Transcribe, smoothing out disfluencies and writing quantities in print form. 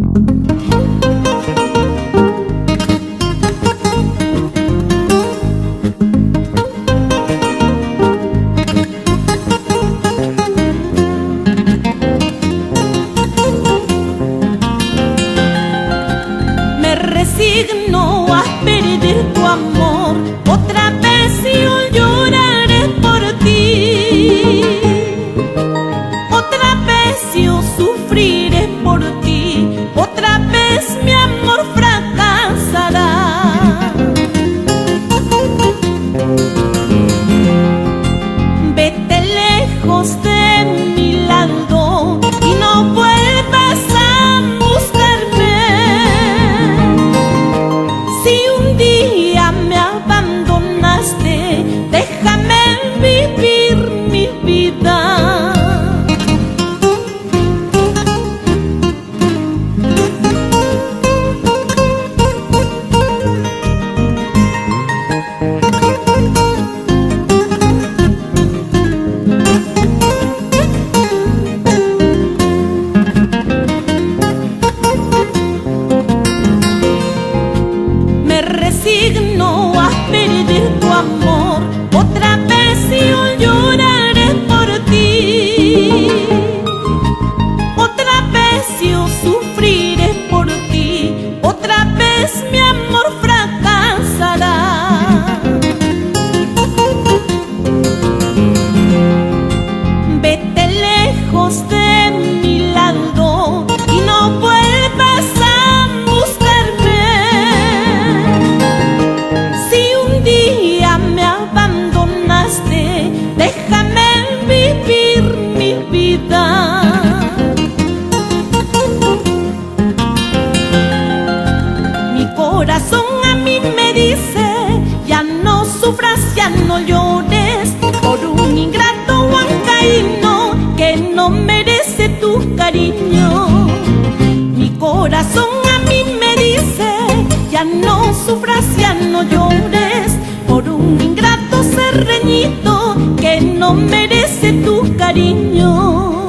Me resigno a perder tu amor, otra vez yo lloraré por ti, otra vez yo sufriré por ti, otra vez mi amor fracasará. Vete lejos de mi lado y no vuelvas a buscarme. Si un día me abandonaste, déjame vivir mi vida. Me resigno a perder tu amor, otra vez yo lloraré por ti, otra vez yo sufriré por ti, otra vez mi amor fracasará. Vete lejos de mi lado y no vuelvas a buscarme. Si un día me abandonaste, déjame vivir mi vida. Mi corazón a mí me dice, ya no sufras, ya no llores por un ingrato huancaíno que no merece tu cariño. Mi corazón a mí me dice, ya no sufras, ya no llores por un ingrato serreñito que no merece tu cariño.